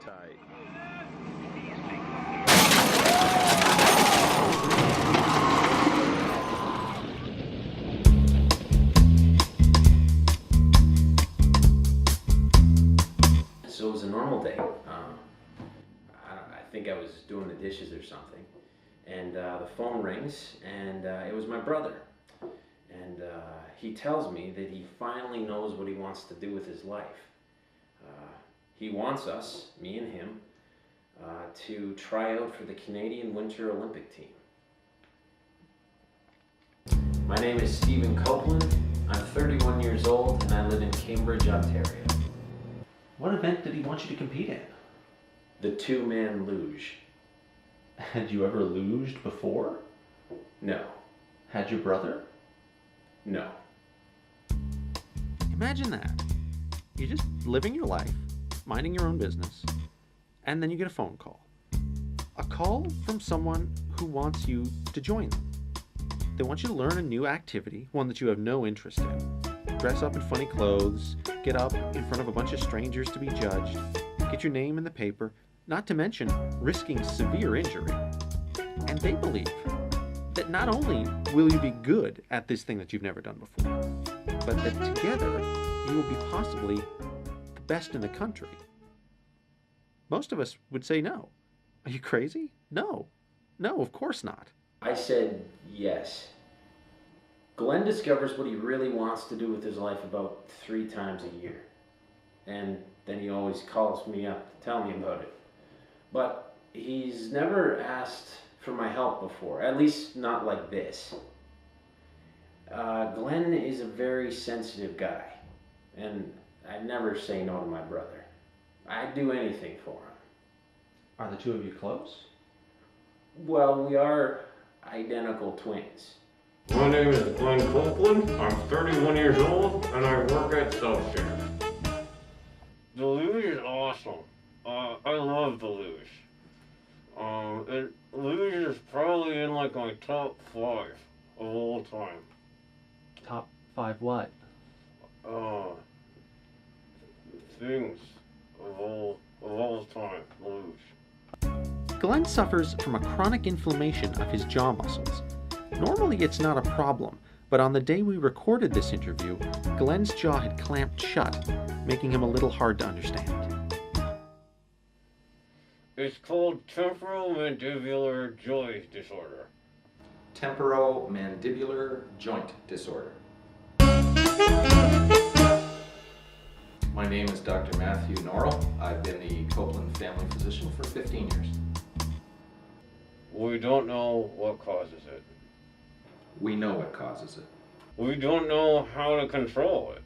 tight. So it was a normal day. I think I was doing the dishes or something, and the phone rings, and it was my brother. And he tells me that he finally knows what he wants to do with his life. He wants us, me and him, to try out for the Canadian Winter Olympic team. My name is Steven Copeland. I'm 31 years old and I live in Cambridge, Ontario. What event did he want you to compete in? The two-man luge. Had you ever luged before? No. Had your brother? No. Imagine that. You're just living your life, minding your own business, and then you get a phone call. A call from someone who wants you to join them. They want you to learn a new activity, one that you have no interest in. Dress up in funny clothes, get up in front of a bunch of strangers to be judged, get your name in the paper, not to mention risking severe injury. And they believe that not only will you be good at this thing that you've never done before, but that together you will be possibly the best in the country. Most of us would say no. Are you crazy? No. No, of course not. I said yes. Glenn discovers what he really wants to do with his life about 3 times a year. And then he always calls me up to tell me about it. But he's never asked for my help before, at least not like this. Glenn is a very sensitive guy, and I'd never say no to my brother. I'd do anything for him. Are the two of you close? Well, we are identical twins. My name is Glenn Copeland. I'm 31 years old and I work at Self-Share. The luge is awesome. I love the luge. Luge is probably in like my top 5 of all time. Top 5 what? Things of all time. Luge. Glenn suffers from a chronic inflammation of his jaw muscles. Normally it's not a problem, but on the day we recorded this interview, Glenn's jaw had clamped shut, making him a little hard to understand. It's called temporomandibular joint disorder. Temporomandibular joint disorder. My name is Dr. Matthew Norrell. I've been the Copeland family physician for 15 years. We don't know what causes it. We know what causes it. We don't know how to control it.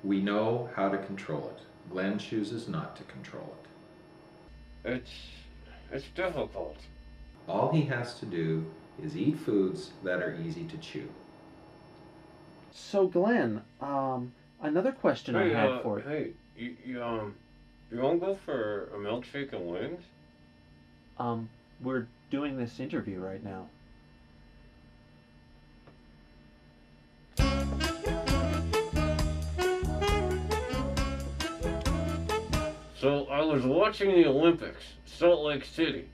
We know how to control it. Glenn chooses not to control it. It's difficult. All he has to do is eat foods that are easy to chew. So Glenn, another question I had for you. Hey, you want to go for a milkshake and wings? We're doing this interview right now. So I was watching the Olympics, Salt Lake City,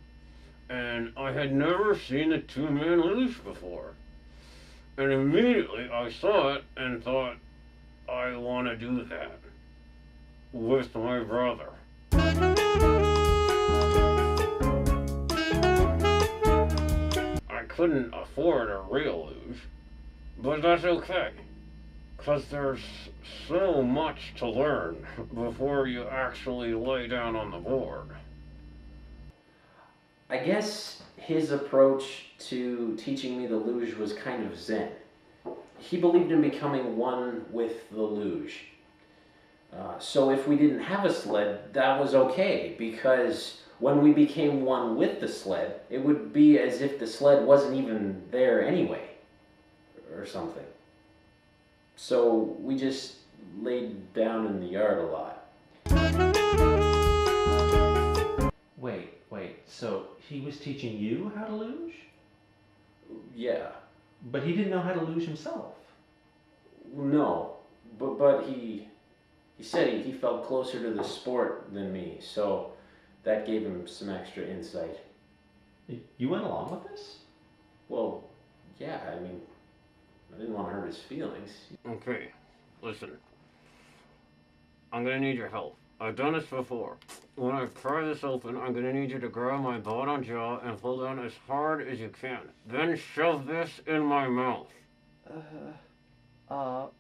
and I had never seen a two-man luge before. And immediately I saw it and thought, I want to do that with my brother. I couldn't afford a real luge, but that's okay. Because there's so much to learn before you actually lay down on the board. I guess his approach to teaching me the luge was kind of zen. He believed in becoming one with the luge. So if we didn't have a sled, that was okay, because when we became one with the sled, it would be as if the sled wasn't even there anyway, or something. So we just laid down in the yard a lot. Wait, so he was teaching you how to luge? Yeah. But he didn't know how to luge himself. No, but he said he felt closer to the sport than me, so that gave him some extra insight. You went along with this? Well, yeah, I mean, I didn't want to hurt his feelings. Okay, listen. I'm gonna need your help. I've done this before. When I pry this open, I'm gonna need you to grab my bottom jaw and pull down as hard as you can. Then shove this in my mouth.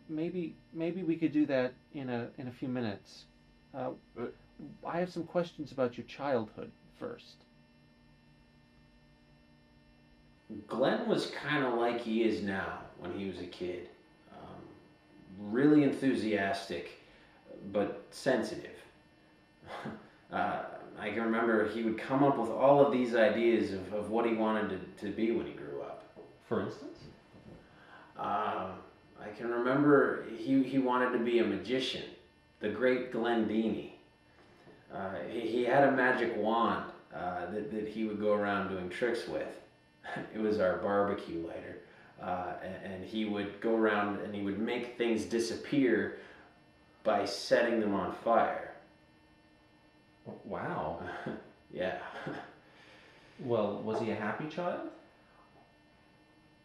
Maybe we could do that in a few minutes. I have some questions about your childhood first. Glenn was kind of like he is now when he was a kid. Really enthusiastic, but sensitive. I can remember he would come up with all of these ideas of what he wanted to be when he grew up. For instance? I can remember he wanted to be a magician, the great Glenn Dini. He had a magic wand that he would go around doing tricks with. It was our barbecue lighter. And he would go around and he would make things disappear by setting them on fire. Wow. Yeah. Well, was he a happy child?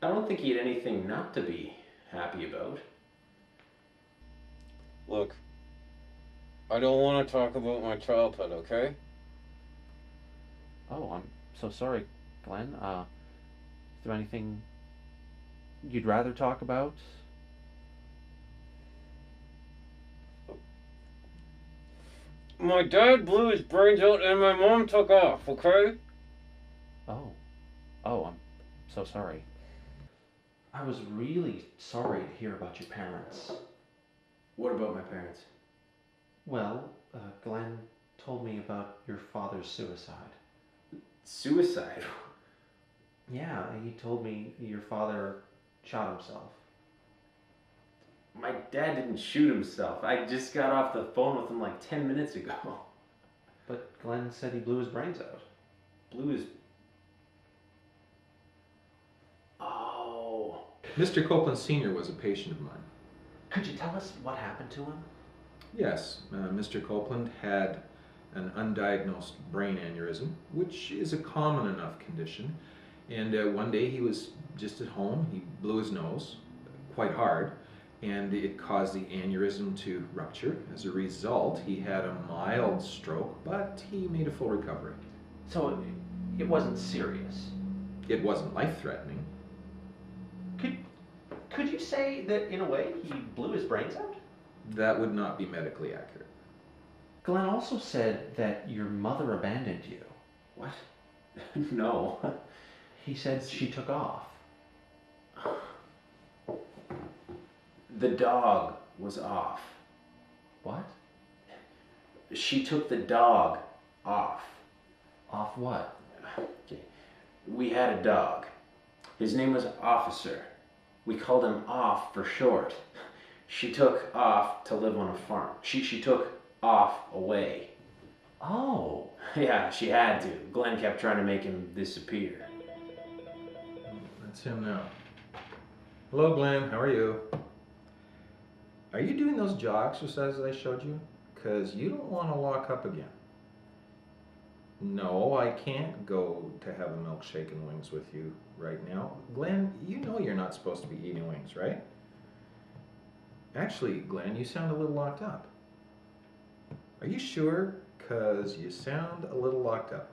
I don't think he had anything not to be happy about. Look, I don't want to talk about my childhood, okay? Oh, I'm so sorry, Glenn. Is there anything you'd rather talk about? My dad blew his brains out and my mom took off, okay? Oh, I'm so sorry. I was really sorry to hear about your parents. What about my parents? Well, Glenn told me about your father's suicide. Suicide? Yeah, he told me your father shot himself. My dad didn't shoot himself. I just got off the phone with him like 10 minutes ago. But Glenn said he blew his brains out. Blew his... Oh. Mr. Copeland Sr. was a patient of mine. Could you tell us what happened to him? Yes, Mr. Copeland had an undiagnosed brain aneurysm, which is a common enough condition. And one day he was just at home, he blew his nose quite hard, and it caused the aneurysm to rupture. As a result, he had a mild stroke, but he made a full recovery. So it wasn't serious. It wasn't life-threatening. Could you say that in a way he blew his brains out? That would not be medically accurate. Glenn also said that your mother abandoned you. What? No. He said she took off. The dog was off. What? She took the dog off. Off what? Okay. We had a dog. His name was Officer. We called him Off for short. She took off to live on a farm. She took off away. Oh. Yeah, she had to. Glenn kept trying to make him disappear. That's him now. Hello, Glenn. How are you? Are you doing those jaw exercises I showed you? Because you don't want to lock up again. No, I can't go to have a milkshake and wings with you right now. Glenn, you know you're not supposed to be eating wings, right? Actually, Glenn, you sound a little locked up. Are you sure? Because you sound a little locked up.